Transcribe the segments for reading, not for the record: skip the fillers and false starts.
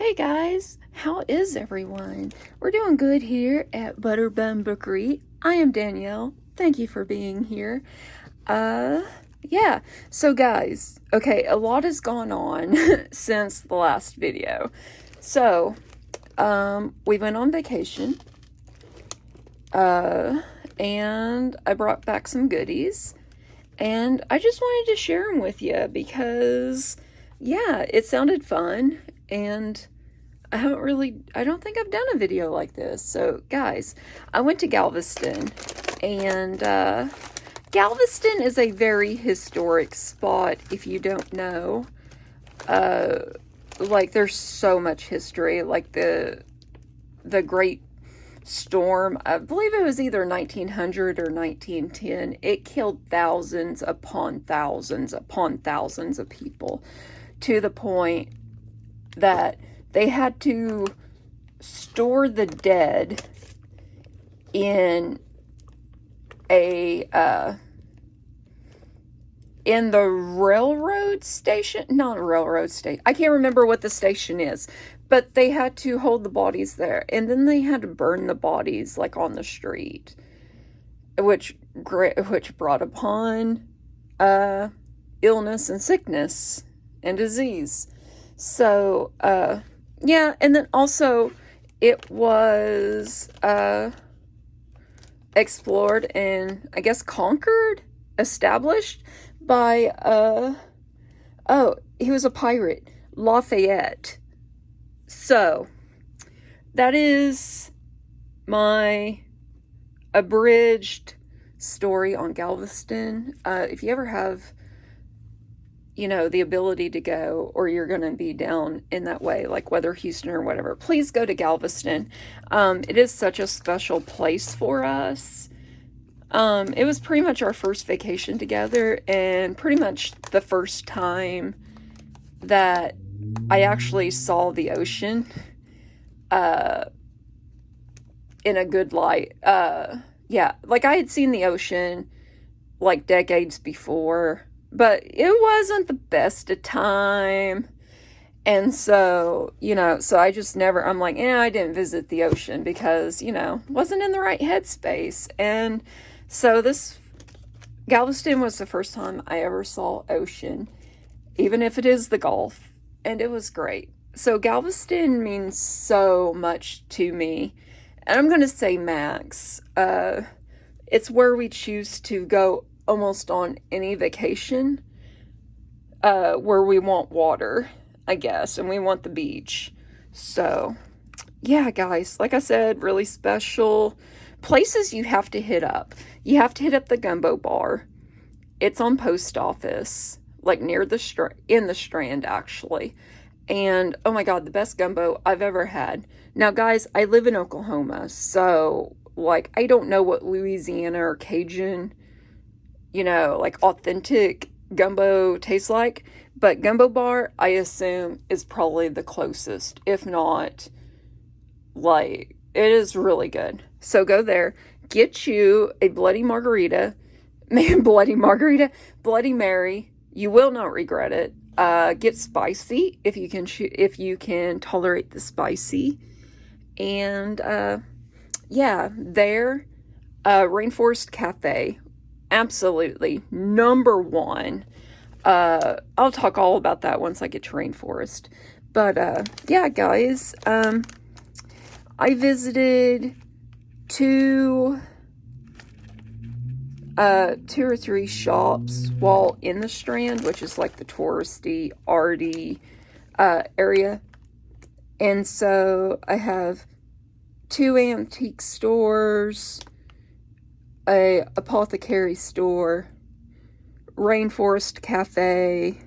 Hey guys, how is everyone? We're doing good here at Butterbun Bookery. I am Danielle. Thank you for being here. Yeah. So guys, okay, a lot has gone on since the last video. So, we went on vacation. And I brought back some goodies. And I just wanted to share them with you because, yeah, it sounded fun. And I don't think I've done a video like this. So, guys, I went to Galveston, and Galveston is a very historic spot, if you don't know. Like, there's so much history, like the Great Storm, I believe it was either 1900 or 1910. It killed thousands upon thousands upon thousands of people, to the point that they had to store the dead in the railroad station, not a railroad station. I can't remember what the station is, but they had to hold the bodies there, and then they had to burn the bodies like on the street, which brought upon illness and sickness and disease. So, yeah, and then also it was explored and, I guess, established by, he was a pirate, Lafayette. So, that is my abridged story on Galveston. If you ever have, the ability to go, or you're going to be down in that way, like whether Houston or whatever, please go to Galveston. It is such a special place for us. It was pretty much our first vacation together, and pretty much the first time that I actually saw the ocean in a good light. Yeah, like I had seen the ocean like decades before, but it wasn't the best of time. And so, so I just never, I'm like, I didn't visit the ocean because, wasn't in the right headspace. And so Galveston was the first time I ever saw ocean, even if it is the Gulf, and it was great. So Galveston means so much to me, and I'm going to say max. It's where we choose to go almost on any vacation, where we want water, I guess, and we want the beach. So, yeah, guys, like I said, really special places you have to hit up. You have to hit up the Gumbo Bar. It's on Post Office, like near in the Strand, actually. And, oh my God, the best gumbo I've ever had. Now, guys, I live in Oklahoma, so, like, I don't know what Louisiana or Cajun, like, authentic gumbo tastes like. But Gumbo Bar, I assume, is probably the closest, if not, like, it is really good. So go there, get you a Bloody Margarita, Bloody Mary. You will not regret it. Get spicy if you can tolerate the spicy. And yeah, there, Rainforest Cafe, absolutely number one. I'll talk all about that once I get to Rainforest. But yeah, guys, I visited two or three shops while in the Strand, which is like the touristy, arty area. And so I have two antique stores, a apothecary store, Rainforest Cafe,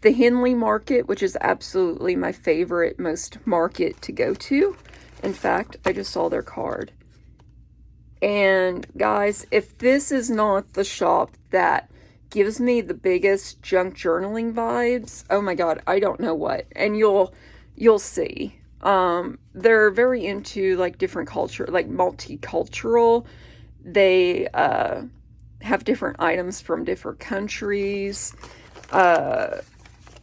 the Henley Market, which is absolutely my favorite, most market to go to. In fact, I just saw their card. And guys, if this is not the shop that gives me the biggest junk journaling vibes, oh my God, I don't know what. And you'll see. They're very into like different culture, like multicultural. They have different items from different countries.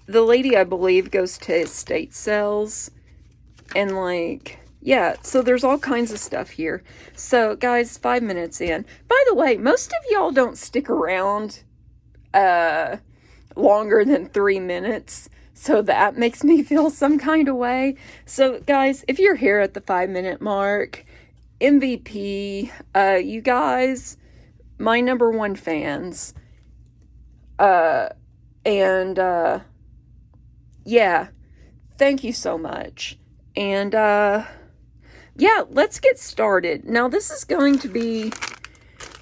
the lady, I believe, goes to estate sales. And like, yeah, so there's all kinds of stuff here. So guys, 5 minutes in. By the way, most of y'all don't stick around longer than 3 minutes. So that makes me feel some kind of way. So guys, if you're here at the 5 minute mark, MVP, you guys, my number one fans. Yeah, thank you so much. And, yeah, let's get started. Now, this is going to be,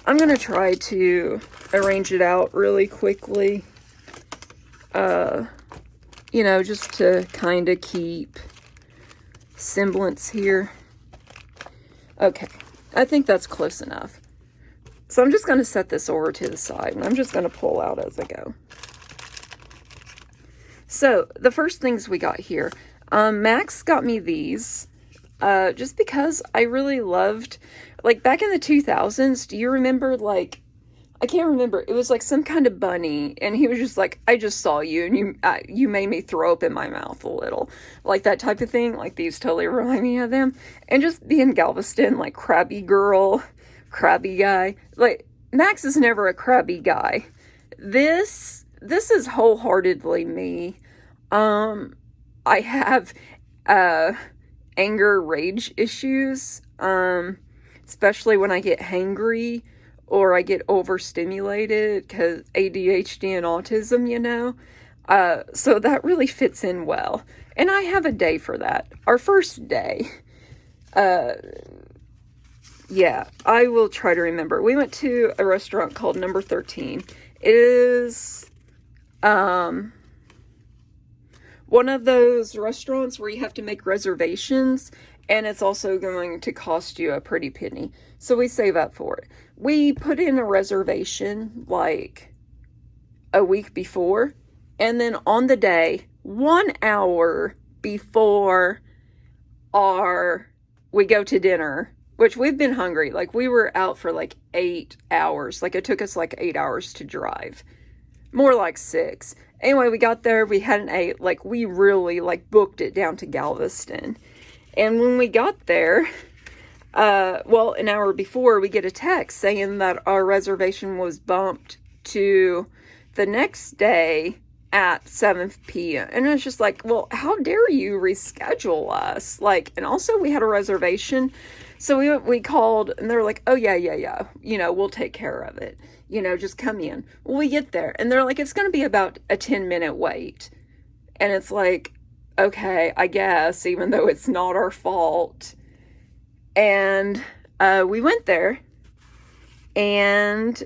I'm going to try to arrange it out really quickly. You know, just to kind of keep semblance here. Okay, I think that's close enough. So I'm just going to set this over to the side, and I'm just going to pull out as I go. So, the first things we got here. Max got me these, just because I really loved, like, back in the 2000s, do you remember, like, I can't remember, it was like some kind of bunny, and he was just like, I just saw you, and you made me throw up in my mouth a little, like that type of thing. Like, these totally remind me of them. And just being Galveston, like, crabby girl, crabby guy, like, Max is never a crabby guy. This is wholeheartedly me. I have, anger, rage issues, especially when I get hangry, or I get overstimulated, because ADHD and autism, you know, so that really fits in well, and I have a day for that. Our first day, yeah, I will try to remember. We went to a restaurant called Number 13. It is, one of those restaurants where you have to make reservations, and it's also going to cost you a pretty penny. So we save up for it. We put in a reservation like a week before, and then on the day, 1 hour before we go to dinner, which we've been hungry. Like, we were out for like 8 hours. Like, it took us like 8 hours to drive. More like 6. Anyway, we got there, we hadn't ate, like, we really, like, booked it down to Galveston. And when we got there, well, an hour before, we get a text saying that our reservation was bumped to the next day at 7 p.m. And it's just like, well, how dare you reschedule us? Like, and also we had a reservation. So we called, and they're like, oh, yeah, you know, we'll take care of it. You know, just come in. Well, we get there, and they're like, it's going to be about a 10-minute wait. And it's like, okay, I guess, even though it's not our fault. And we went there, and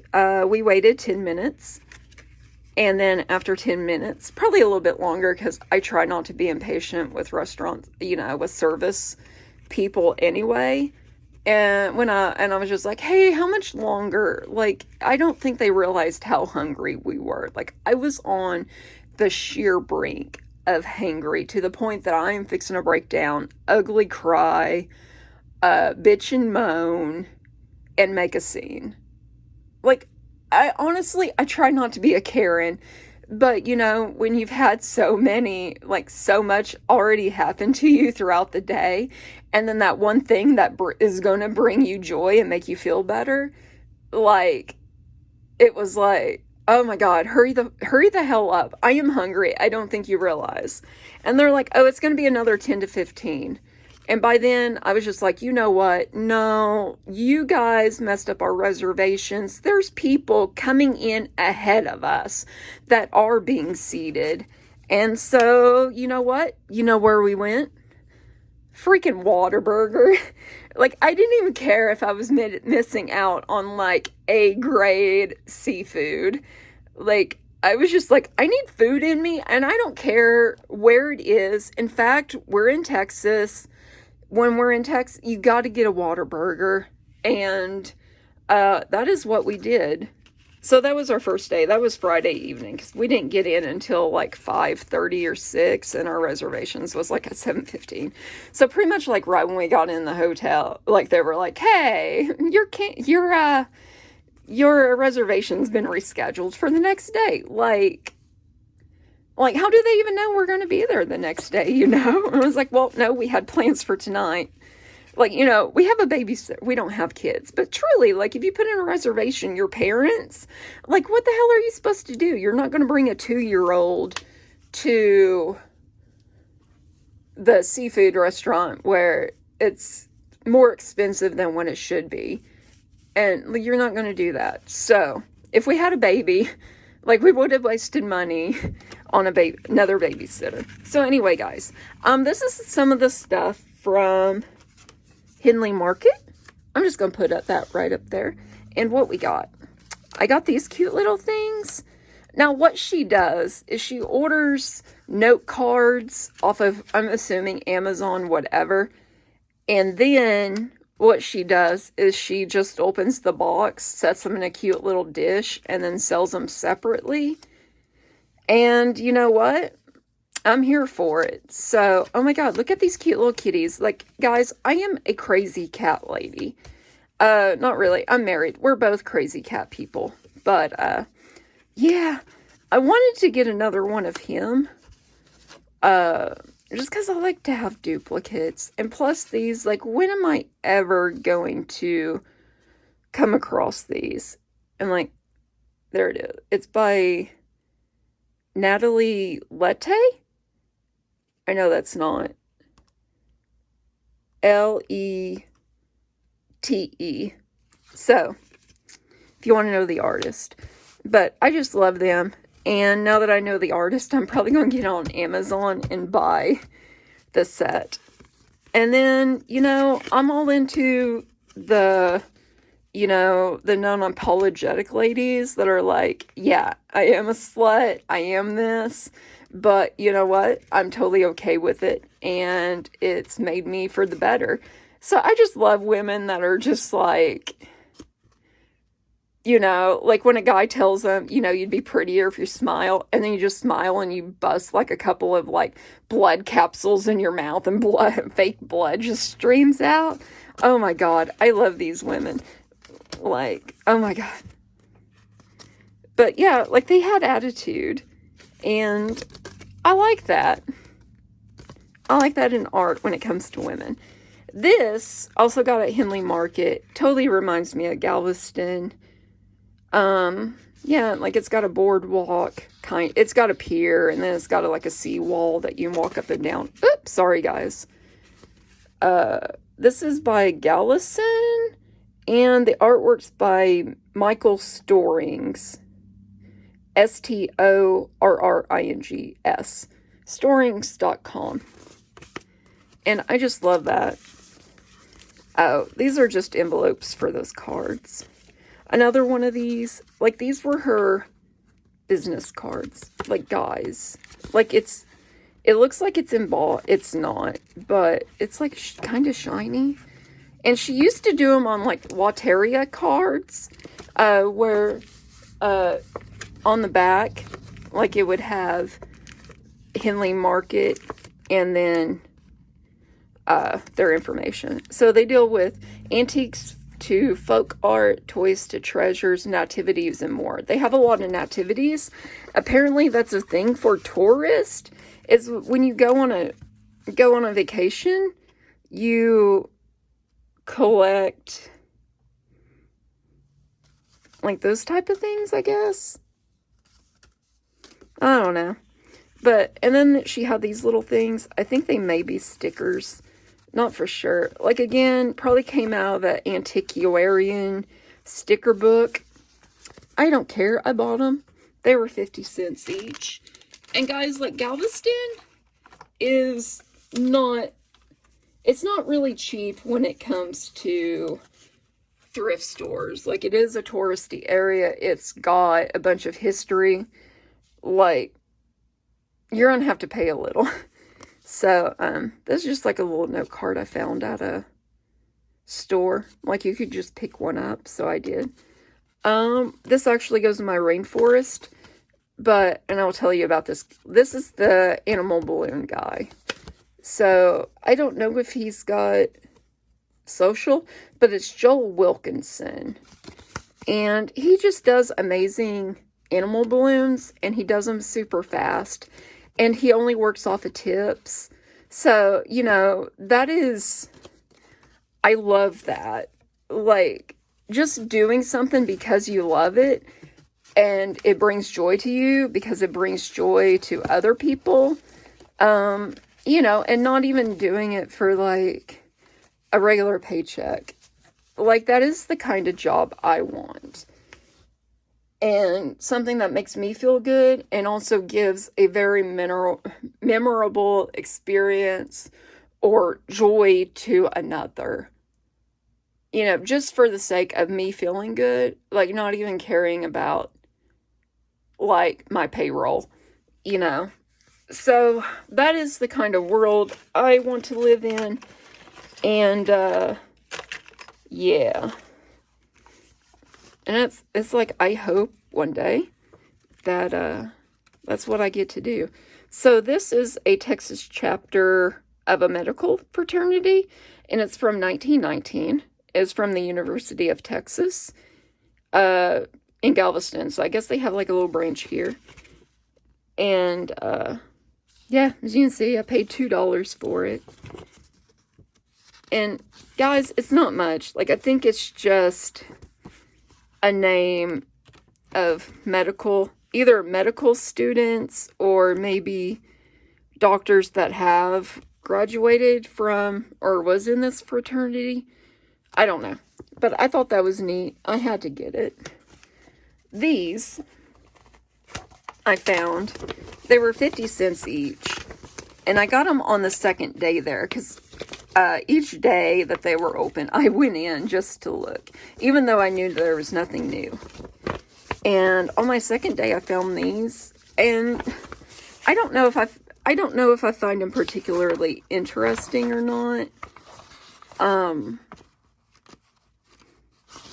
we waited 10 minutes. And then after 10 minutes, probably a little bit longer, because I try not to be impatient with restaurants, you know, with service people anyway. And I was just like, hey, how much longer? Like, I don't think they realized how hungry we were. Like, I was on the sheer brink of hangry, to the point that I am fixing to break down, ugly cry, bitch and moan, and make a scene. Like, I try not to be a Karen, but, you know, when you've had so much already happen to you throughout the day, and then that one thing that is going to bring you joy and make you feel better, like, it was like, oh my God, hurry the hell up. I am hungry. I don't think you realize. And they're like, oh, it's going to be another 10 to 15. And by then, I was just like, you know what? No, you guys messed up our reservations. There's people coming in ahead of us that are being seated. And so, you know what? You know where we went? Freaking Whataburger. Like, I didn't even care if I was missing out on, like, A-grade seafood. Like, I was just like, I need food in me, and I don't care where it is. In fact, we're in Texas. When we're in Texas, you got to get a Whataburger, and that is what we did. So that was our first day. That was Friday evening, because we didn't get in until like 5:30 or 6, and our reservations was like at 7:15. So pretty much like right when we got in the hotel, like they were like, hey, your reservation's been rescheduled for the next day. Like Like, how do they even know we're going to be there the next day, you know? And I was like, well, no, we had plans for tonight. Like, you know, we have a babysitter. We don't have kids. But truly, like, if you put in a reservation, your parents, like, what the hell are you supposed to do? You're not going to bring a 2-year-old to the seafood restaurant where it's more expensive than what it should be. And you're not going to do that. So, if we had a baby, like, we would have wasted money on another babysitter. So, anyway, guys, this is some of the stuff from Henley Market. I'm just going to put that right up there. And what we got. I got these cute little things. Now, what she does is she orders note cards off of, I'm assuming, Amazon, whatever. And then what she does is she just opens the box, sets them in a cute little dish, and then sells them separately. And you know what? I'm here for it. So, oh my God, look at these cute little kitties. Like, guys, I am a crazy cat lady. Not really. I'm married. We're both crazy cat people. But, yeah, I wanted to get another one of him. Just because I like to have duplicates. And plus these, like, when am I ever going to come across these? And, like, there it is. It's by Natalie Lette. I know that's not Lette. So, if you want to know the artist. But I just love them. And now that I know the artist, I'm probably going to get on Amazon and buy the set. And then, you know, I'm all into the, you know, the non-apologetic ladies that are like, yeah, I am a slut. I am this. But you know what? I'm totally okay with it. And it's made me for the better. So I just love women that are just like, you know, like when a guy tells them, you know, you'd be prettier if you smile. And then you just smile and you bust like a couple of like blood capsules in your mouth and fake blood just streams out. Oh my God. I love these women. Like, oh my God. But yeah, like they had attitude. And I like that. I like that in art when it comes to women. This also got at Henley Market. Totally reminds me of Galveston. Yeah, like it's got a boardwalk it's got a pier, and then it's got like a seawall that you can walk up and down. Oops, sorry guys. This is by Galveston, and the artwork's by Michael Storings. Storrings. Storings.com. And I just love that. Oh, these are just envelopes for those cards. Another one of these, like these were her business cards. Like, guys, like it looks like it's embossed. It's not, but it's like kind of shiny. And she used to do them on like Wateria cards, where on the back, like it would have Henley Market and then their information. So they deal with antiques to folk art, toys to treasures, nativities, and more. They have a lot of nativities. Apparently that's a thing for tourists. Is when you go on a vacation, you collect like those type of things, I guess. I don't know. But, and then she had these little things. I think they may be stickers. Not for sure. Like, again, probably came out of an antiquarian sticker book. I don't care. I bought them. They were 50 cents each. And guys, like, Galveston is not, it's not really cheap when it comes to thrift stores. Like, it is a touristy area. It's got a bunch of history. Like, you're gonna have to pay a little. So, this is just like a little note card I found at a store. Like, you could just pick one up, so I did. This actually goes in my rainforest, and I'll tell you about this. This is the animal balloon guy. So, I don't know if he's got social, but it's Joel Wilkinson. And he just does amazing animal balloons, and he does them super fast, and he only works off of tips. So, you know, I love that. Like, just doing something because you love it, and it brings joy to you because it brings joy to other people. You know, and not even doing it for like a regular paycheck. Like, that is the kind of job I want. And something that makes me feel good and also gives a very memorable experience or joy to another. You know, just for the sake of me feeling good, like not even caring about like my payroll, you know. So that is the kind of world I want to live in. And yeah. And it's like, I hope one day that that's what I get to do. So this is a Texas chapter of a medical fraternity, and it's from 1919. It's from the University of Texas in Galveston. So I guess they have like a little branch here. And yeah, as you can see, I paid $2 for it. And guys, it's not much. Like, I think it's just a name of either medical students or maybe doctors that have graduated from or was in this fraternity. I don't know. But I thought that was neat. I had to get it. These I found, they were 50 cents each. And I got them on the second day there because each day that they were open, I went in just to look, even though I knew there was nothing new. And on my second day, I found these, and I don't know if I find them particularly interesting or not.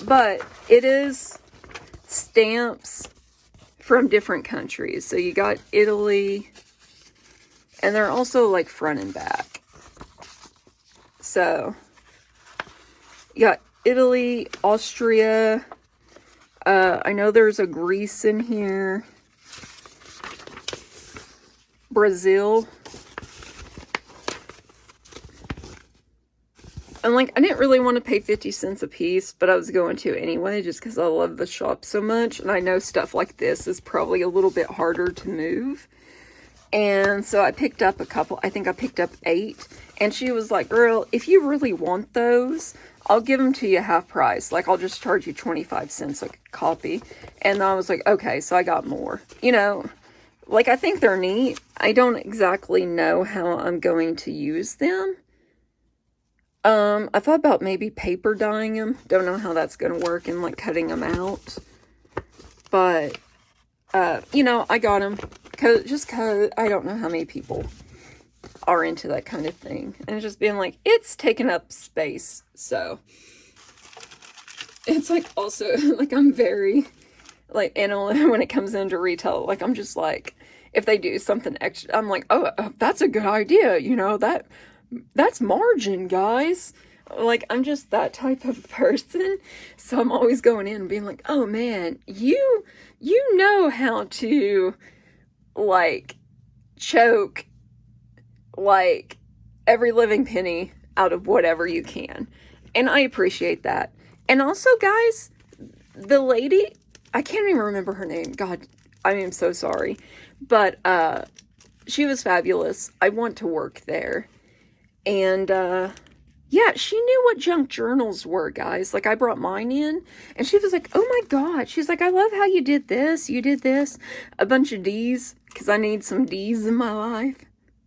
But it is stamps from different countries. So you got Italy, and they're also like front and back. So you got Italy, Austria. I know there's a Greece in here. Brazil. And like, I didn't really want to pay 50 cents a piece, but I was going to anyway, just because I love the shop so much. And I know stuff like this is probably a little bit harder to move. And so I picked up a couple. I think I picked up 8. And she was like, girl, if you really want those, I'll give them to you half price. Like, I'll just charge you 25 cents a copy. And I was like, okay, so I got more. You know, like, I think they're neat. I don't exactly know how I'm going to use them. I thought about maybe paper dyeing them. Don't know how that's going to work and like cutting them out. But, you know, I got them just cause I don't know how many people are into that kind of thing. And just being like, it's taking up space. So it's like also like I'm very like, and when it comes into retail, like I'm just like, if they do something extra, I'm like, oh, that's a good idea. You know, that's margin, guys. Like, I'm just that type of person. So I'm always going in and being like, oh man, you know how to like choke like every living penny out of whatever you can. And I appreciate that. And also, guys, the lady, I can't even remember her name. God, I am so sorry. But she was fabulous. I want to work there. And yeah, she knew what junk journals were, guys. Like, I brought mine in, and she was like, oh my God. She's like, I love how you did this. You did this. A bunch of D's, because I need some D's in my life,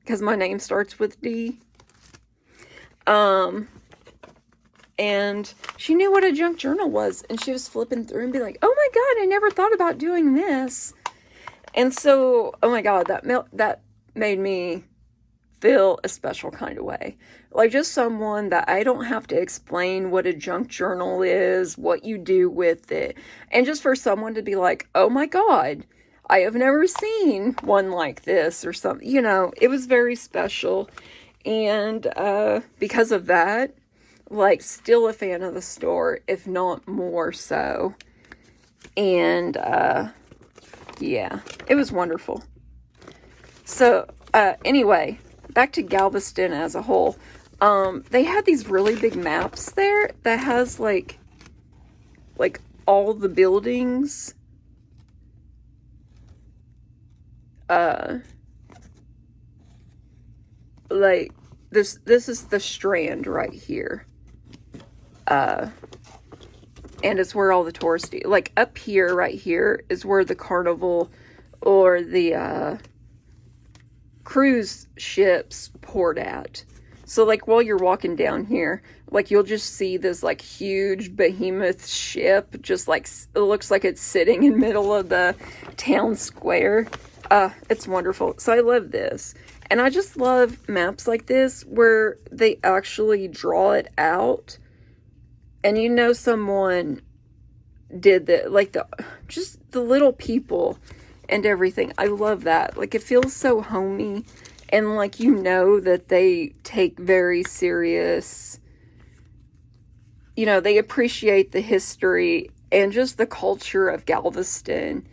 because my name starts with D. And she knew what a junk journal was, and she was flipping through and be like, oh my God, I never thought about doing this. And so, oh my God, that made me feel a special kind of way. Like, just someone that I don't have to explain what a junk journal is, what you do with it. And just for someone to be like, oh my God, I have never seen one like this or something. You know, it was very special. And because of that, like, still a fan of the store, if not more so. And Yeah, it was wonderful. So, anyway, back to Galveston as a whole. They had these really big maps there that has like all the buildings. Like this is the Strand right here. And it's where all the touristy, like up here, right here, is where the Carnival or the cruise ships port at. So, like, while you're walking down here, like, you'll just see this, like, huge behemoth ship, just, like, it looks like it's sitting in the middle of the town square. It's wonderful. So, I love this. And I just love maps like this, where they actually draw it out. And you know someone did that, like, just the little people and everything. I love that. Like, it feels so homey. And, like, you know that they take very serious, you know, they appreciate the history and just the culture of Galveston.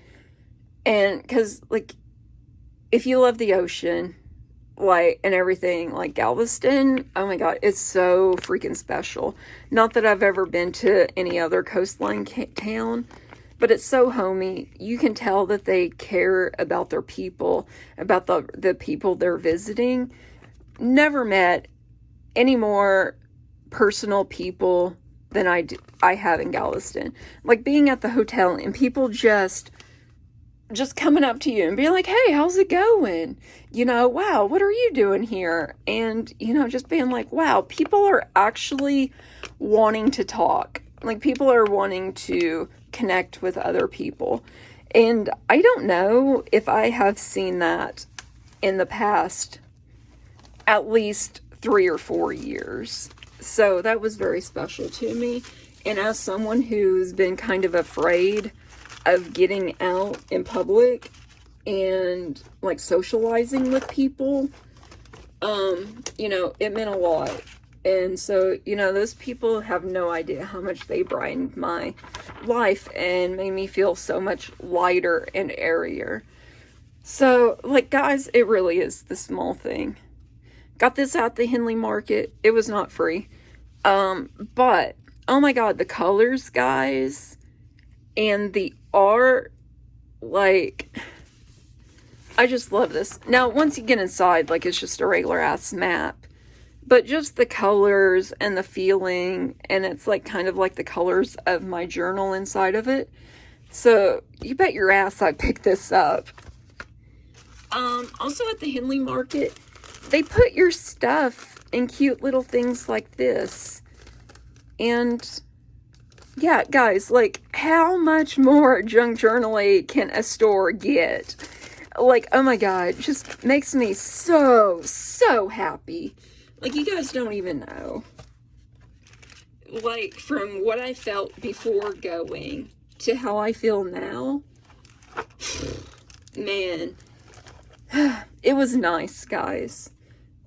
And, because, like, if you love the ocean, like, and everything, like, Galveston, oh my god, it's so freaking special. Not that I've ever been to any other coastline town, but it's so homey. You can tell that they care about their people, about the people they're visiting. Never met any more personal people than I have in Galveston. Like, being at the hotel and people just coming up to you and being like, hey, how's it going? You know, wow, what are you doing here? And, you know, just being like, wow, people are actually wanting to talk. Like, people are wanting to connect with other people. And I don't know if I have seen that in the past at least 3 or 4 years. So that was very special to me. And as someone who's been kind of afraid of getting out in public and like socializing with people, you know, it meant a lot. And so, you know, those people have no idea how much they brightened my life and made me feel so much lighter and airier. So, like, guys, it really is the small thing. Got this at the Henley Market. It was not free. But, oh my god, the colors, guys, and the art, like, I just love this. Now, once you get inside, like, it's just a regular ass map. But just the colors and the feeling, and it's like kind of like the colors of my journal inside of it. So you bet your ass I picked this up. Also at the Henley Market, they put your stuff in cute little things like this. And yeah, guys, like, how much more junk journaling can a store get? Like, oh my god, it just makes me so, so happy. Like, you guys don't even know. Like, from what I felt before going to how I feel now, man, it was nice, guys.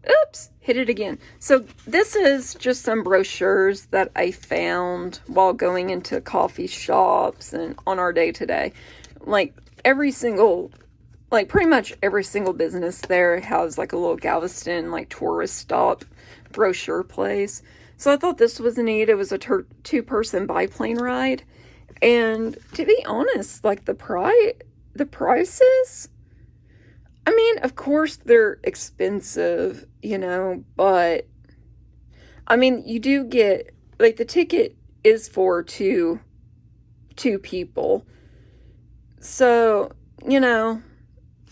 Oops, hit it again. So this is just some brochures that I found while going into coffee shops and on our day today. Like, pretty much every single business there has like a little Galveston, like, tourist stop brochure place. So I thought this was neat. It was a 2-person biplane ride. And to be honest, like, the prices, I mean, of course they're expensive, you know, but I mean, you do get, like, the ticket is for two people. So, you know,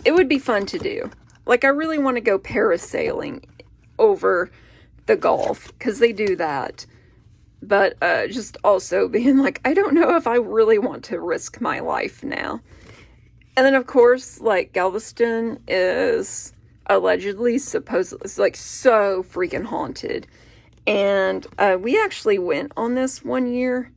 it would be fun to do. Like, I really want to go parasailing over the Gulf, because they do that. But just also being like, I don't know if I really want to risk my life now. And then, of course, like, Galveston is allegedly supposedly, like, so freaking haunted. And we actually went on this one year.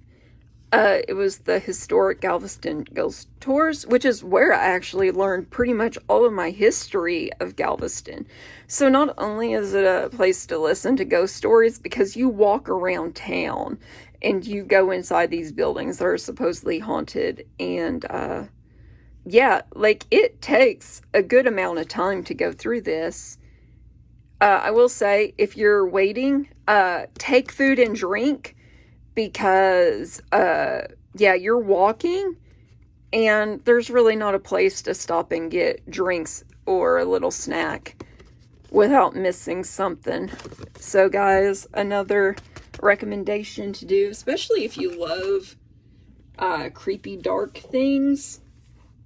It was the historic Galveston Ghost Tours, which is where I actually learned pretty much all of my history of Galveston. So not only is it a place to listen to ghost stories, because you walk around town and you go inside these buildings that are supposedly haunted, and yeah, like it takes a good amount of time to go through this. I will say, if you're waiting, take food and drink because, yeah, you're walking and there's really not a place to stop and get drinks or a little snack without missing something. So, guys, another recommendation to do, especially if you love creepy, dark things,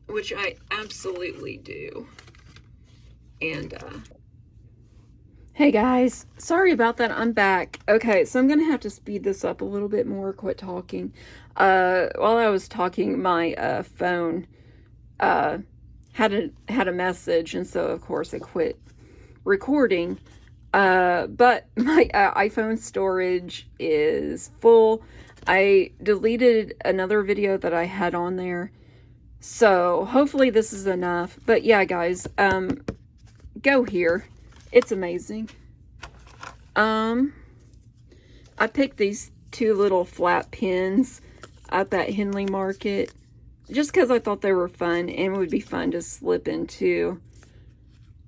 which I absolutely do. And, hey guys, sorry about that. I'm back. Okay, so I'm gonna have to speed this up a little bit more, quit talking. While I was talking, my phone had a message, and so of course I quit recording. But my iPhone storage is full. I deleted another video that I had on there, so hopefully this is enough. But yeah, guys, go here. It's amazing. I picked these two little flat pins at that Henley Market just because I thought they were fun and would be fun to slip into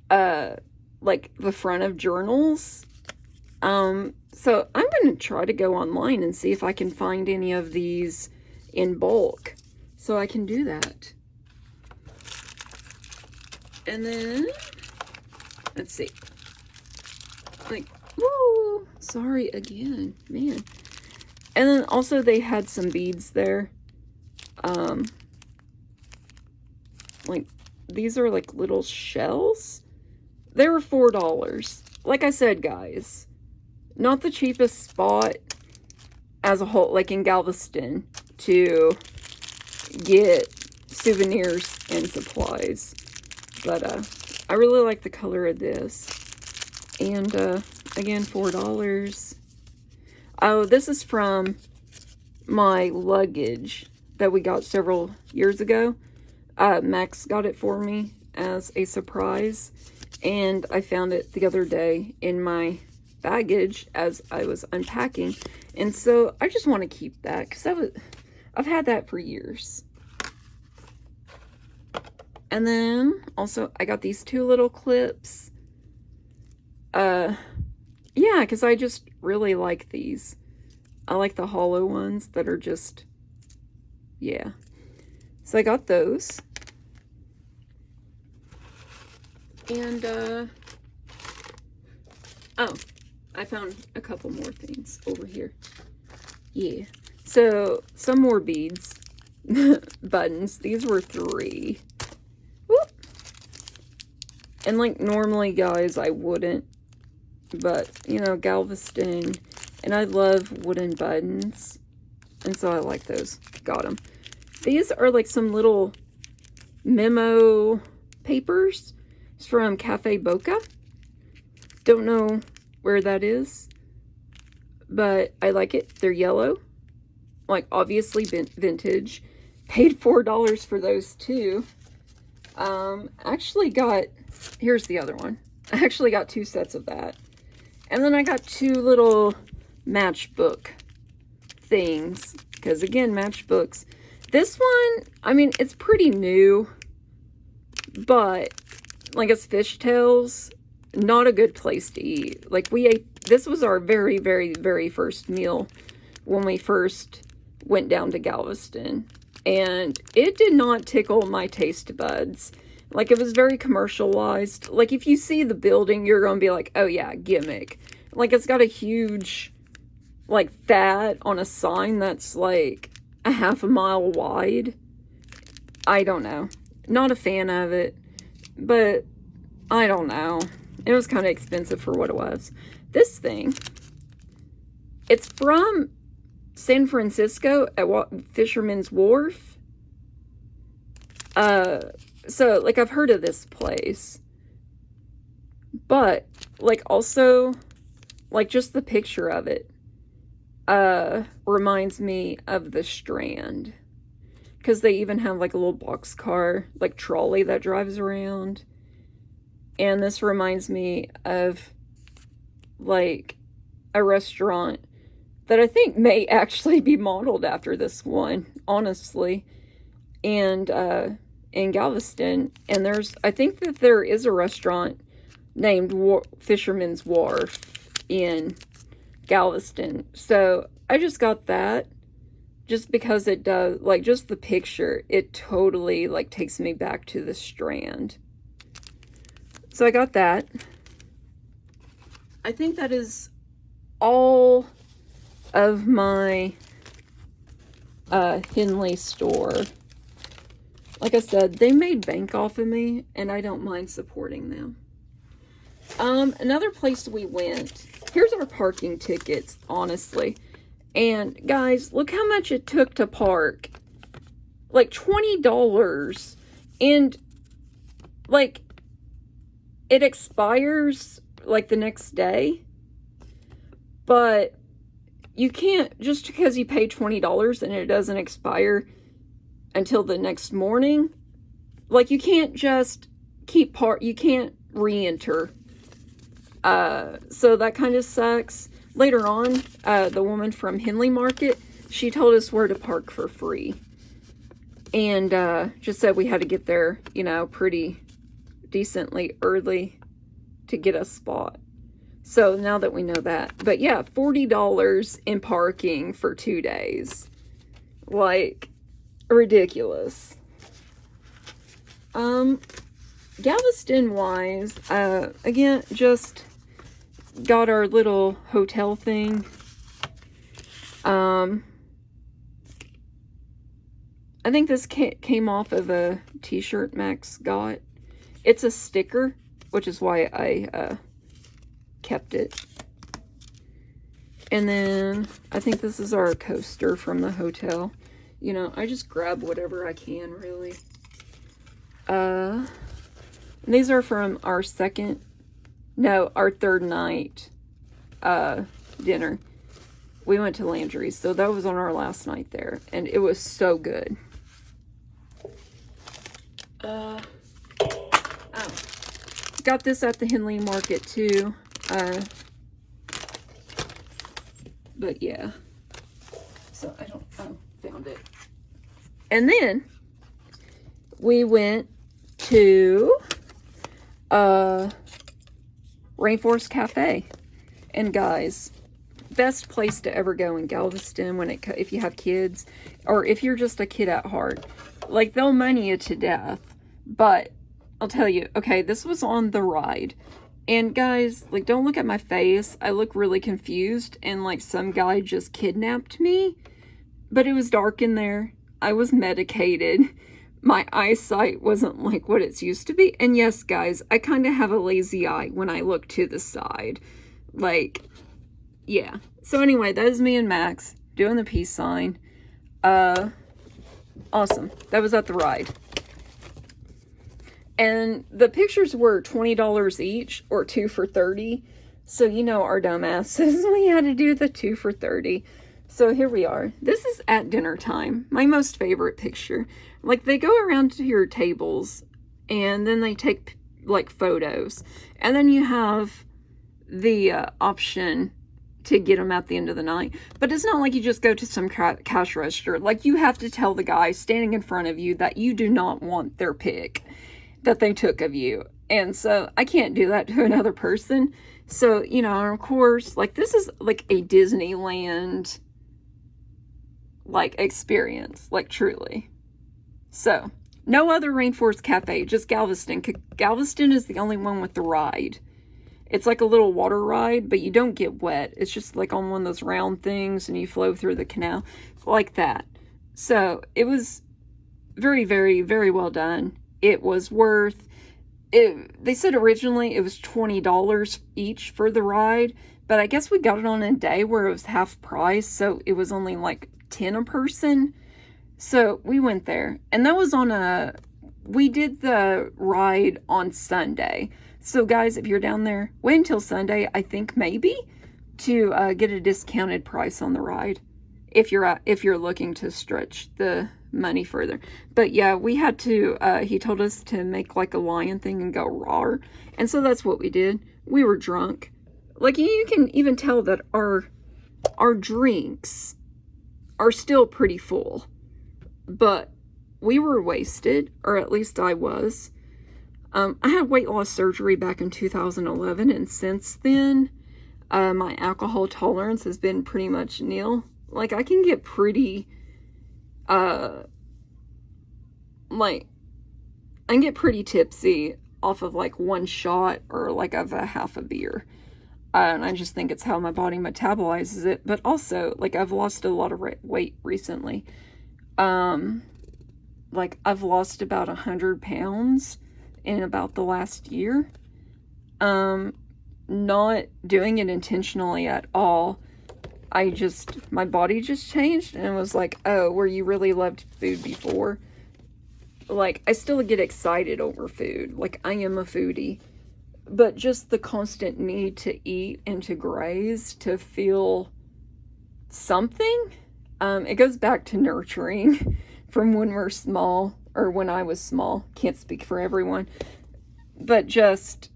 like the front of journals. So I'm going to try to go online and see if I can find any of these in bulk so I can do that. And then let's see. Like, woo, sorry again, man. And then also they had some beads there. Like, these are like little shells. They were $4. Like I said, guys, not the cheapest spot as a whole, like in Galveston, to get souvenirs and supplies. But I really like the color of this. And again, $4. Oh, this is from my luggage that we got several years ago. Max got it for me as a surprise, and I found it the other day in my baggage as I was unpacking, and so I just want to keep that because I've had that for years. And then also I got these two little clips. Yeah, because I just really like these. I like the hollow ones that are just, yeah. So I got those. And, oh, I found a couple more things over here. Yeah. So, some more beads. Buttons. These were 3. Whoop. And, like, normally, guys, I wouldn't. But, you know, Galveston. And I love wooden buttons. And so I like those. Got them. These are, like, some little memo papers. It's from Cafe Boca. Don't know where that is, but I like it. They're yellow, like obviously vintage. Paid $4 for those too. Actually got, here's the other one. I actually got 2 sets of that. And then I got 2 little matchbook things, because again, matchbooks. This one, I mean, it's pretty new, but like it's fishtails, not a good place to eat. Like we ate, this was our very, very, very first meal when we first went down to Galveston. And it did not tickle my taste buds. Like it was very commercialized. Like if you see the building, you're going to be like, oh yeah, gimmick. Like it's got a huge, like that on a sign that's like a half a mile wide. I don't know. Not a fan of it. But, I don't know. It was kind of expensive for what it was. This thing, it's from San Francisco at Fisherman's Wharf. So, like, I've heard of this place. But, like, also, like, just the picture of it reminds me of the Strand. Because they even have like a little boxcar, like trolley that drives around. And this reminds me of like a restaurant that I think may actually be modeled after this one, honestly. And in Galveston, and I think that there is a restaurant named Fisherman's Wharf in Galveston. So I just got that just because it does, like, just the picture, it totally, like, takes me back to the Strand. So I got that. I think that is all of my Henley store. Like I said, they made bank off of me, and I don't mind supporting them. Another place we went, here's our parking tickets, honestly. And guys, look how much it took to park. Like $20. And like it expires like the next day. But you can't, just because you pay $20 and it doesn't expire until the next morning, like you can't just you can't re-enter. So that kind of sucks. Later on, the woman from Henley Market, she told us where to park for free. And just said we had to get there, you know, pretty decently early to get a spot. So now that we know that. But yeah, $40 in parking for 2 days. Like, ridiculous. Galveston-wise, again, just got our little hotel thing. I think this came off of a t-shirt Max got. It's a sticker, which is why I kept it. And then I think this is our coaster from the hotel. You know, I just grab whatever I can, really. These are from our our third night dinner. We went to Landry's, so that was on our last night there, and it was so good. Got this at the Henley Market too. But yeah. So I found it. And then we went to Rainforest Cafe. And guys, best place to ever go in Galveston if you have kids, or if you're just a kid at heart. Like, they'll money you to death, but I'll tell you, okay, this was on the ride. And guys, like, don't look at my face. I look really confused, and like some guy just kidnapped me. But it was dark in there. I was medicated. My eyesight wasn't like what it's used to be. And yes, guys, I kind of have a lazy eye when I look to the side. Like, yeah. So anyway, that is me and Max doing the peace sign. Awesome. That was at the ride. And the pictures were $20 each, or 2 for $30. So, you know, our dumbasses, we had to do the 2 for $30. So here we are. This is at dinner time. My most favorite picture. Like, they go around to your tables, and then they take, like, photos. And then you have the option to get them at the end of the night. But it's not like you just go to some cash register. Like, you have to tell the guy standing in front of you that you do not want their pic that they took of you. And so I can't do that to another person. So, you know, of course, like, this is like a Disneyland like experience, like, truly. So no other Rainforest Cafe, just Galveston. Galveston is the only one with the ride. It's like a little water ride, but you don't get wet. It's just like on one of those round things, and you flow through the canal like that. So it was very, very, very well done. It was worth it. They said originally it was $20 each for the ride, but I guess we got it on a day where it was half price, so it was only like $10 a person. So we went there, and that was we did the ride on Sunday. So guys, if you're down there, wait until Sunday, I think, maybe, to get a discounted price on the ride, if you're looking to stretch the money further. But yeah, we had to, he told us to make like a lion thing and go roar, and so that's what we did. We were drunk. Like, you can even tell that our drinks are still pretty full, but we were wasted, or at least I was. I had weight loss surgery back in 2011, and since then, my alcohol tolerance has been pretty much nil. Like, I can get pretty, like, I can get pretty tipsy off of, like, one shot or, like, of a half a beer. And I just think it's how my body metabolizes it. But also, like, I've lost a lot of weight recently. Like, I've lost about 100 pounds in about the last year. Not doing it intentionally at all. My body just changed, and it was like, oh, where you really loved food before. Like, I still get excited over food. Like, I am a foodie. But just the constant need to eat and to graze, to feel something, it goes back to nurturing from when we're small, or when I was small. Can't speak for everyone. But just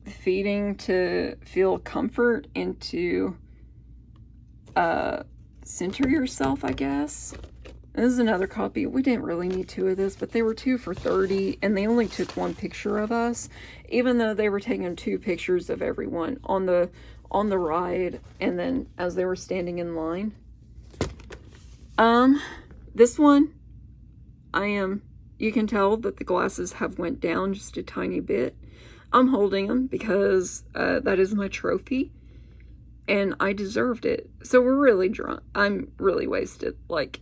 feeding to feel comfort and to center yourself, I guess. This is another copy. We didn't really need 2 of this, but they were 2 for $30, and they only took 1 picture of us, even though they were taking 2 pictures of everyone on the ride, and then as they were standing in line. This one, you can tell that the glasses have went down just a tiny bit. I'm holding them because that is my trophy, and I deserved it. So we're really drunk. I'm really wasted. Like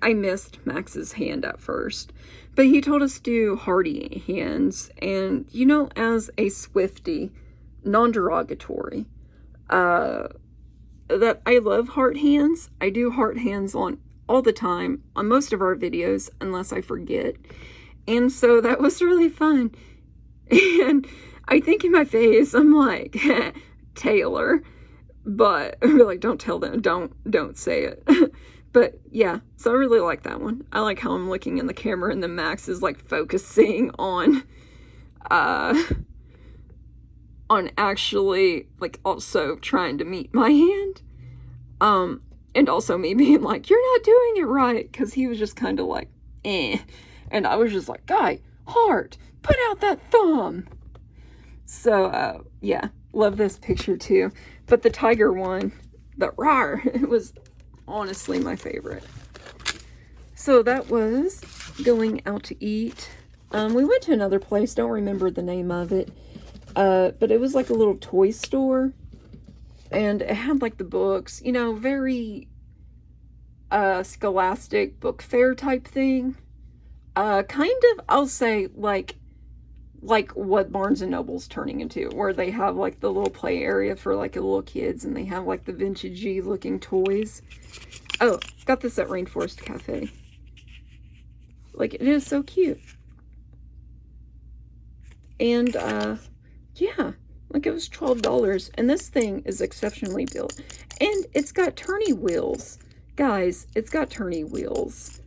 I missed Max's hand at first, but he told us to do Howdy hands, and you know, as a Swiftie, non-derogatory, that I love heart hands. I do heart hands on all the time on most of our videos, unless I forget, and so that was really fun. And I think in my face, I'm like, Taylor, but like, don't tell them, don't say it. But yeah, so I really like that one. I like how I'm looking in the camera and then Max is like focusing on actually like also trying to meet my hand. And also me being like, you're not doing it right. Cause he was just kind of like, eh. And I was just like, guy, heart, put out that thumb. So, yeah, love this picture too. But the tiger one, the rawr, it was honestly my favorite. So that was going out to eat. We went to another place, don't remember the name of it, but it was like a little toy store, and it had like the books, you know, very scholastic book fair type thing. Kind of, I'll say, like what Barnes and Noble's turning into, where they have like the little play area for like the little kids, and they have like the vintagey looking toys. Oh, got this at Rainforest Cafe. Like, it is so cute. And yeah, like it was $12, and this thing is exceptionally built, and it's got turny wheels, guys. It's got turny wheels.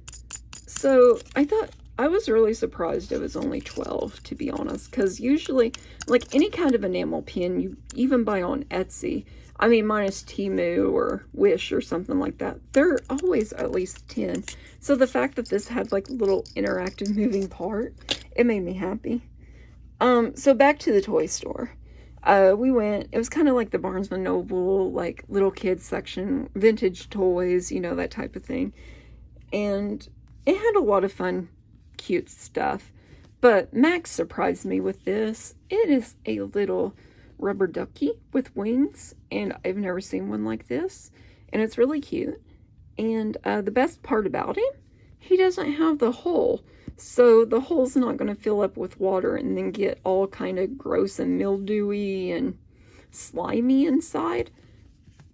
So I was really surprised it was only $12, to be honest, because usually, like any kind of enamel pin you even buy on Etsy, I mean, minus Temu or Wish or something like that, they're always at least 10. So the fact that this had like a little interactive moving part, it made me happy. So back to the toy store. We went, it was kind of like the Barnes & Noble, like little kids section, vintage toys, you know, that type of thing. And it had a lot of fun, cute stuff. But Max surprised me with this. It is a little rubber ducky with wings, and I've never seen one like this, and it's really cute. And the best part about him, he doesn't have the hole, so the hole's not going to fill up with water and then get all kind of gross and mildewy and slimy inside.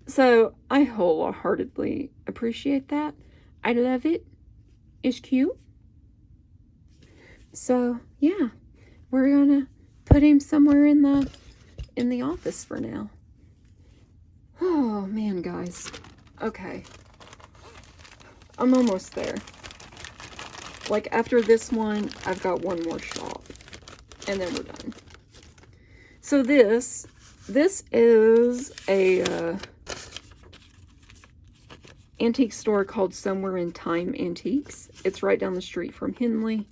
So I wholeheartedly appreciate that. I love it. It's cute. So yeah, we're gonna put him somewhere in the office for now. Oh man, guys. Okay, I'm almost there. Like, after this one, I've got one more shop, and then we're done. So this is a antique store called Somewhere in Time Antiques. It's right down the street from Henley.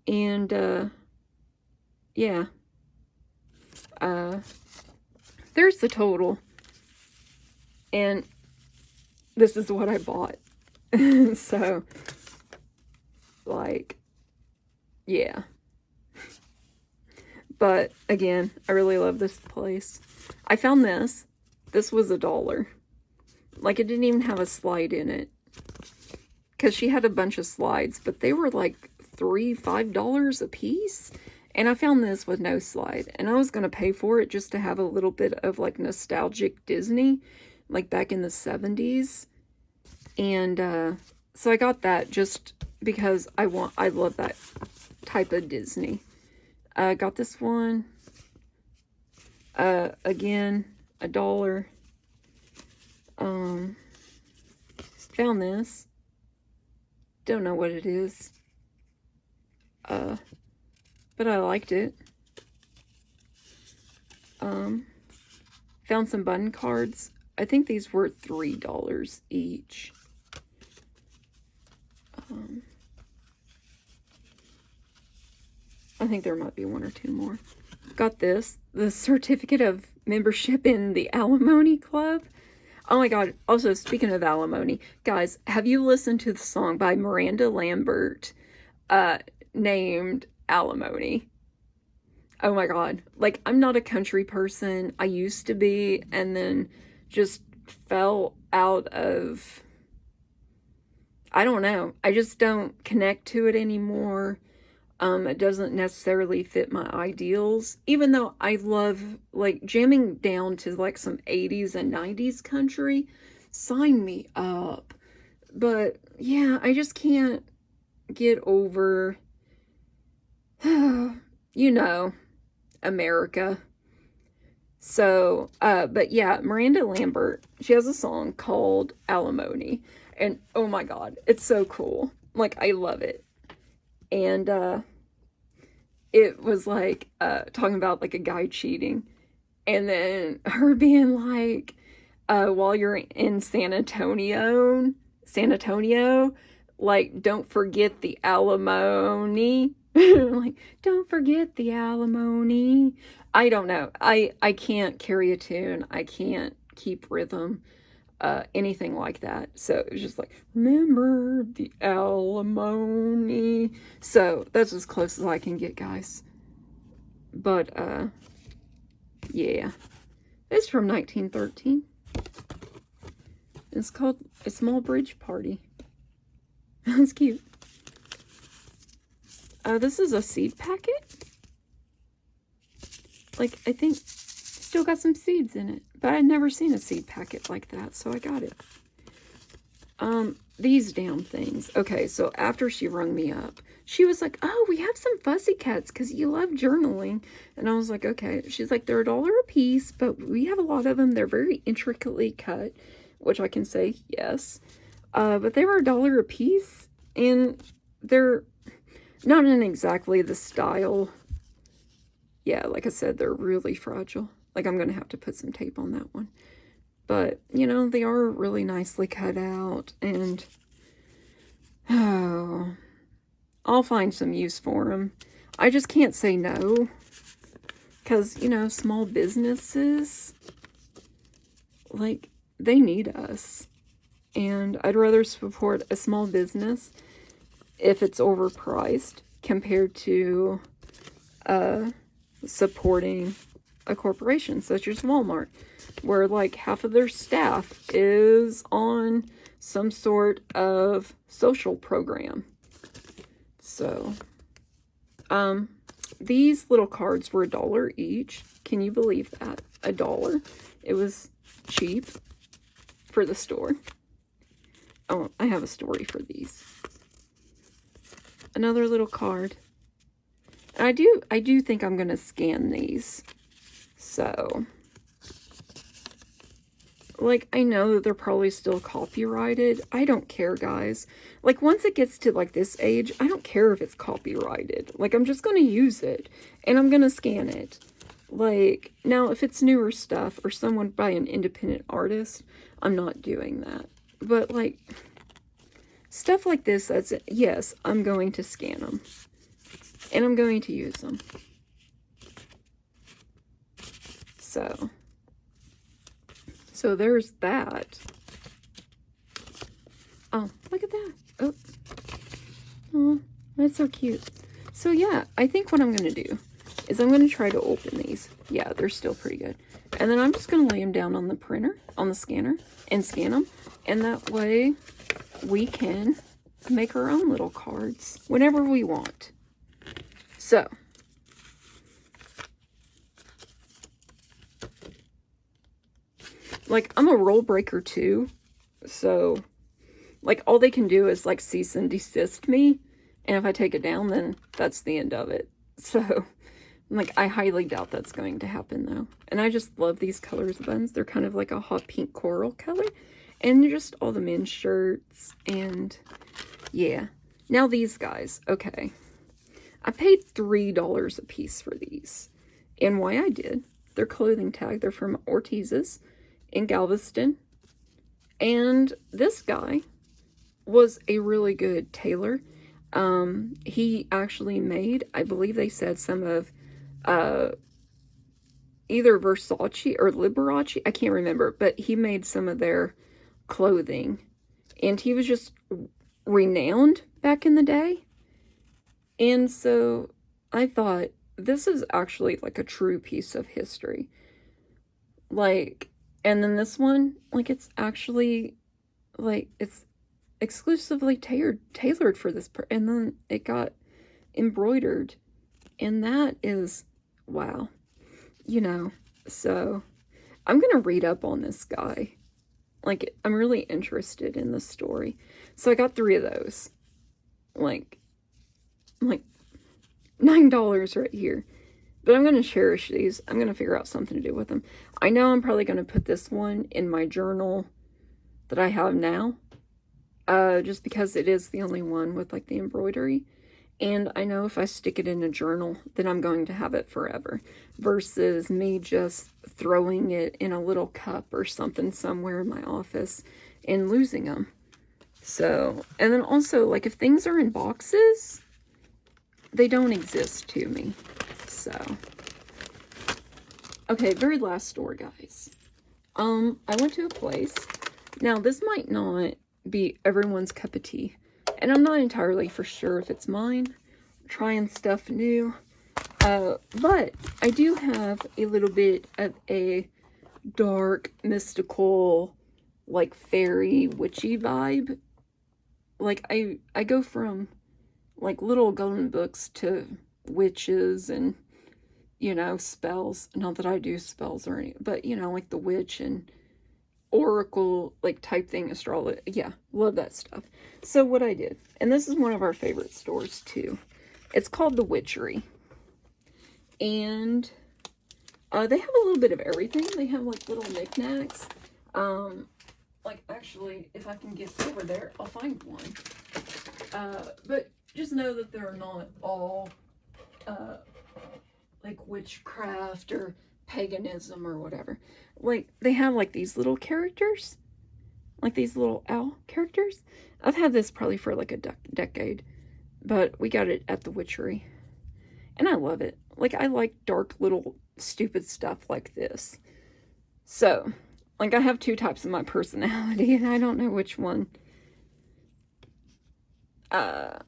And, yeah. There's the total. And this is what I bought. So, like, yeah. But, again, I really love this place. I found this. This was $1. Like, it didn't even have a slide in it. Because she had a bunch of slides, but they were like $3, $5 a piece. And I found this with no slide. And I was going to pay for it just to have a little bit of, like, nostalgic Disney. Like, back in the 70s. And, so I got that just because I love that type of Disney. I got this one. Again, $1. Found this. Don't know what it is. But I liked it. Found some button cards. I think these were $3 each. I think there might be one or two more. Got this. The certificate of membership in the Alimony Club. Oh my god. Also, speaking of alimony, guys, have you listened to the song by Miranda Lambert named Alimony? Oh my god. Like, I'm not a country person. I used to be, and then just fell out of... I don't know. I just don't connect to it anymore. It doesn't necessarily fit my ideals, even though I love, like, jamming down to, like, some 80s and 90s country. Sign me up. But, yeah, I just can't get over, you know, America. So, but yeah, Miranda Lambert, she has a song called Alimony. And, oh my god, it's so cool. Like, I love it. And, it was, like, talking about, like, a guy cheating. And then her being like, while you're in San Antonio, like, don't forget the alimony. Like, don't forget the alimony. I don't know. I can't carry a tune. I can't keep rhythm. Anything like that. So it was just like, remember the alimony. So that's as close as I can get, guys. But, yeah. It's from 1913. It's called A Small Bridge Party. That's cute. This is a seed packet. Like, I think still got some seeds in it. But I'd never seen a seed packet like that, so I got it. These damn things. Okay, so after she rung me up, she was like, oh, we have some fussy cats because you love journaling. And I was like, okay. She's like, they're $1 a piece, but we have a lot of them. They're very intricately cut, which I can say yes. But they were $1 a piece, and they're not in exactly the style. Yeah, like I said, they're really fragile. Like, I'm going to have to put some tape on that one. But, you know, they are really nicely cut out. And, oh, I'll find some use for them. I just can't say no. Because, you know, small businesses, like, they need us. And I'd rather support a small business if it's overpriced compared to supporting a corporation such as Walmart, where like half of their staff is on some sort of social program. So, these little cards were $1 each. Can you believe that? $1. It was cheap for the store. Oh, I have a story for these. Another little card. And I do think I'm going to scan these. So, like, I know that they're probably still copyrighted. I don't care, guys. Like, once it gets to, like, this age, I don't care if it's copyrighted. Like, I'm just going to use it. And I'm going to scan it. Like, now, if it's newer stuff or someone by an independent artist, I'm not doing that. But, like, stuff like this, that's it. Yes, I'm going to scan them. And I'm going to use them. So there's that. Oh, look at that. Oh, that's so cute. So yeah, I think what I'm going to do is I'm going to try to open these. Yeah, they're still pretty good. And then I'm just going to lay them down on the printer, on the scanner, and scan them. And that way we can make our own little cards whenever we want. So, like, I'm a rule breaker too. So, like, all they can do is, like, cease and desist me. And if I take it down, then that's the end of it. So, like, I highly doubt that's going to happen, though. And I just love these colors of buttons. They're kind of like a hot pink coral color. And just all the men's shirts. And, yeah. Now these guys. Okay. I paid $3 a piece for these. And why I did. They're clothing tag. They're from Ortiz's in Galveston. And this guy was a really good tailor. He actually made, I believe they said, some of either Versace or Liberace, I can't remember, but he made some of their clothing. And he was just renowned back in the day. And so I thought, this is actually like a true piece of history. Like, and then this one, like, it's actually, like, it's exclusively tailored for this, and then it got embroidered. And that is, wow. You know, so I'm going to read up on this guy. Like, I'm really interested in the story. So I got 3 of those. Like $9 right here. But I'm going to cherish these. I'm going to figure out something to do with them. I know I'm probably going to put this one in my journal that I have now. Just because it is the only one with, like, the embroidery. And I know if I stick it in a journal, then I'm going to have it forever. Versus me just throwing it in a little cup or something somewhere in my office and losing them. So, and then also, like, if things are in boxes, they don't exist to me. So, okay, very last store, guys. I went to a place. Now, this might not be everyone's cup of tea. And I'm not entirely for sure if it's mine. I'm trying stuff new. But I do have a little bit of a dark, mystical, like, fairy, witchy vibe. Like, I go from, like, little golden books to witches and, you know, spells. Not that I do spells or anything, but, you know, like the witch and oracle, like, type thing, astrology. Yeah, love that stuff. So what I did, and this is one of our favorite stores too. It's called The Witchery. And they have a little bit of everything. They have, like, little knickknacks. Like, actually, if I can get over there, I'll find one. But just know that they're not all, like, witchcraft or paganism or whatever. Like, they have, like, these little characters. Like, these little owl characters. I've had this probably for, like, a decade. But we got it at The Witchery. And I love it. Like, I like dark, little, stupid stuff like this. So, like, I have 2 types of my personality, and I don't know which one. I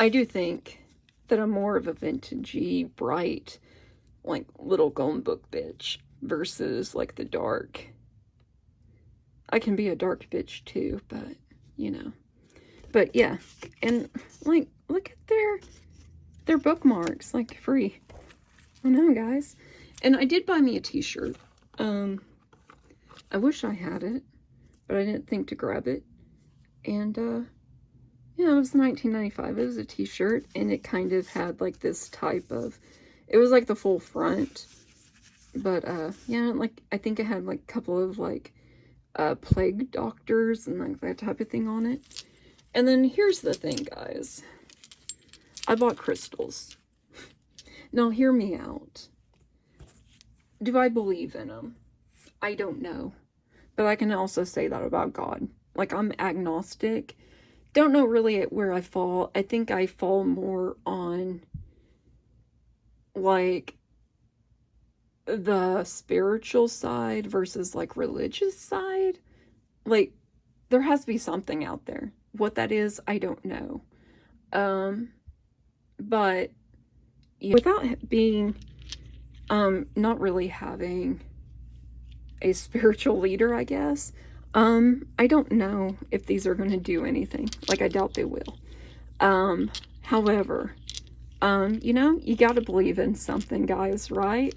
do think that I'm more of a vintagey, bright, like, little golden book bitch versus, like, the dark. I can be a dark bitch too, but, you know. But yeah, and, like, look at their bookmarks, like, free. I know, guys. And I did buy me a t-shirt. I wish I had it, but I didn't think to grab it. And, yeah, it was $19.95. It was a t-shirt, and it kind of had, like, this type of, it was, like, the full front. But, yeah, like, I think it had, like, a couple of, like, plague doctors and, like, that type of thing on it. And then here's the thing, guys. I bought crystals. Now, hear me out. Do I believe in them? I don't know. But I can also say that about God. Like, I'm agnostic. Don't know really where I fall. I think I fall more on, like, the spiritual side versus, like, religious side. Like, there has to be something out there. What that is, I don't know. But yeah, without being, not really having a spiritual leader, I guess, I don't know if these are going to do anything. Like, I doubt they will. However, you know, you got to believe in something, guys, right?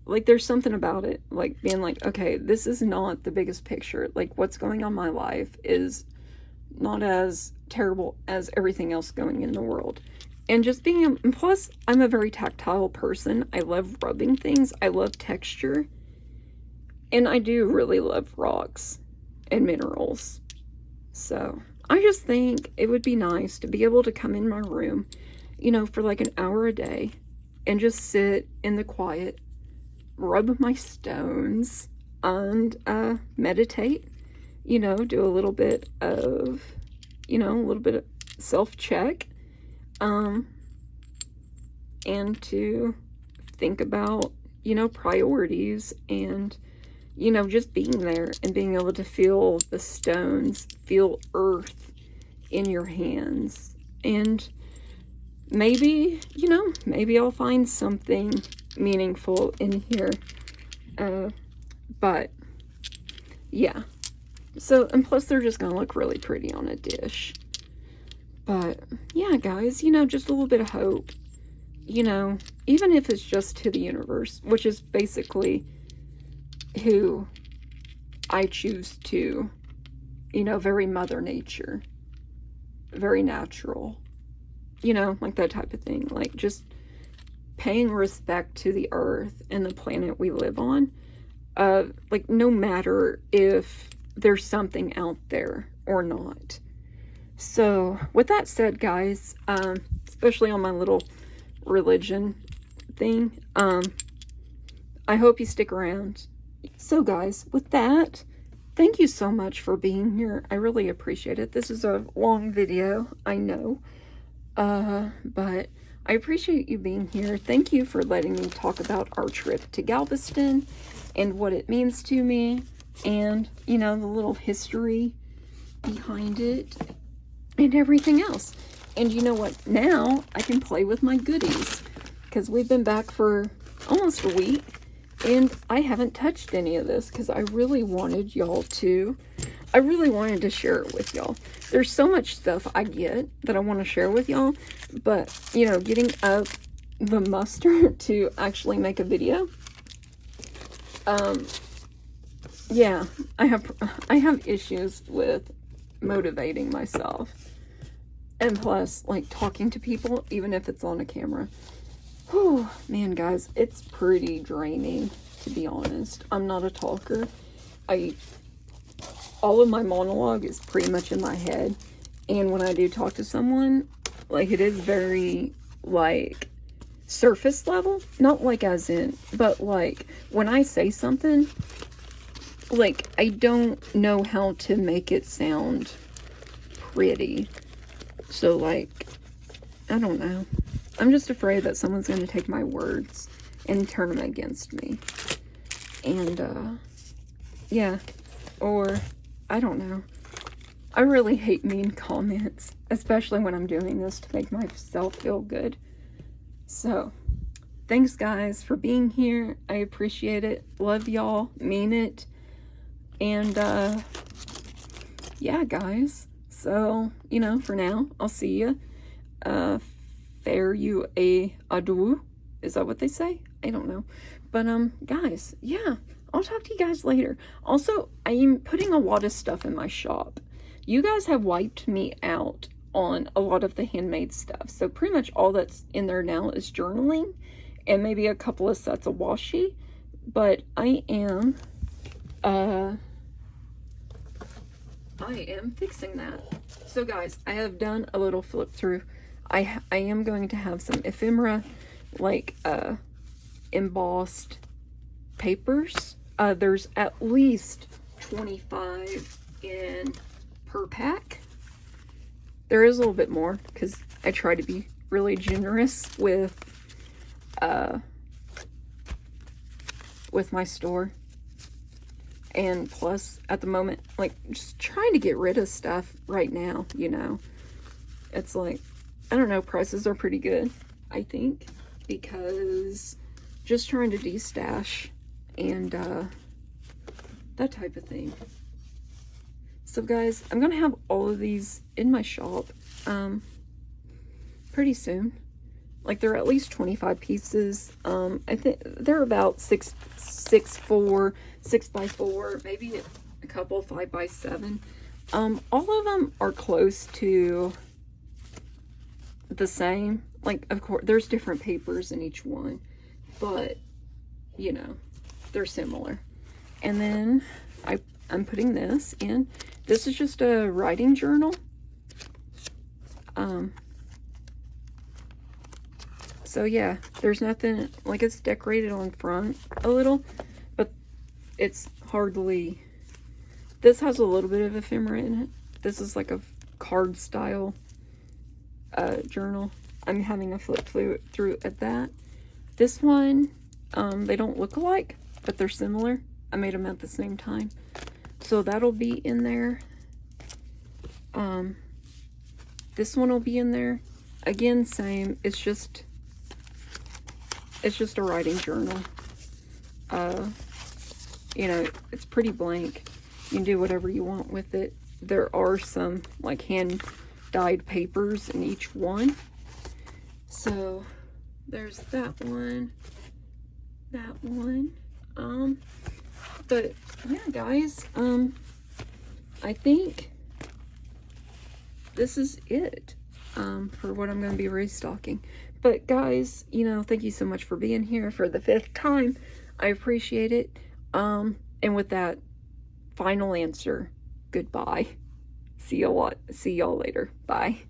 Like, there's something about it, like, being like, okay, this is not the biggest picture. Like, what's going on in my life is not as terrible as everything else going in the world. And just being, and plus, I'm a very tactile person. I love rubbing things. I love texture. And I do really love rocks and minerals. So, I just think it would be nice to be able to come in my room, you know, for like an hour a day and just sit in the quiet, rub my stones, and meditate, you know, do a little bit of, you know, a little bit of self-check, and to think about, you know, priorities, and, you know, just being there and being able to feel the stones, feel earth in your hands. And maybe, you know, maybe I'll find something meaningful in here. But yeah. So, and plus they're just gonna look really pretty on a dish. But yeah, guys, you know, just a little bit of hope. You know, even if it's just to the universe, which is basically who I choose to, you know, very Mother Nature, very natural, you know, like that type of thing. Like, just paying respect to the earth and the planet we live on. Like, no matter if there's something out there or not. So, with that said, guys, especially on my little religion thing, I hope you stick around. So, guys, with that, thank you so much for being here. I really appreciate it. This is a long video, I know, but I appreciate you being here. Thank you for letting me talk about our trip to Galveston and what it means to me, and, you know, the little history behind it and everything else. And you know what? Now I can play with my goodies, because we've been back for almost a week and I haven't touched any of this because I really wanted y'all to. I really wanted to share it with y'all. There's so much stuff I get that I want to share with y'all, but, you know, getting up the muster to actually make a video, yeah, I have issues with motivating myself. And plus, like, talking to people, even if it's on a camera. Whew, man, guys, it's pretty draining, to be honest. I'm not a talker. All of my monologue is pretty much in my head. And when I do talk to someone, like, it is very, like, surface level. Not like as in, but like, when I say something, like, I don't know how to make it sound pretty. So, like, I don't know. I'm just afraid that someone's going to take my words and turn them against me. And, yeah. Or, I don't know. I really hate mean comments, especially when I'm doing this to make myself feel good. So, thanks, guys, for being here. I appreciate it. Love y'all. Mean it. And, yeah, guys. So, you know, for now, I'll see you. Fare you a adieu. Is that what they say? I don't know. But, guys, yeah, I'll talk to you guys later. Also, I am putting a lot of stuff in my shop. You guys have wiped me out on a lot of the handmade stuff. So, pretty much all that's in there now is journaling and maybe a couple of sets of washi. But I am fixing that. So, guys, I have done a little flip through. I am going to have some ephemera, like, embossed papers. There's at least $25 in per pack. There is a little bit more because I try to be really generous with my store. And plus, at the moment, like, just trying to get rid of stuff right now, you know. It's like, I don't know, prices are pretty good, I think, because just trying to de-stash and that type of thing. So guys, I'm gonna have all of these in my shop pretty soon. Like, they're at least 25 pieces. I think they're about 6x4, maybe a couple 5x7. All of them are close to the same. Like, of course, there's different papers in each one, but you know, they're similar. And then I'm putting this in. This is just a writing journal. So yeah, there's nothing, like, it's decorated on front a little, but it's hardly, this has a little bit of ephemera in it. This is like a card style journal. I'm having a flip through at that. This one, they don't look alike, but they're similar. I made them at the same time. So that'll be in there. This one will be in there. Again, same. It's just a writing journal. You know, it's pretty blank. You can do whatever you want with it. There are some, like, hand dyed papers in each one. So there's that one. But yeah, guys, I think this is it for what I'm going to be restocking. But guys, you know, thank you so much for being here for the 5th time. I appreciate it. And with that final answer, goodbye. See y'all later. Bye.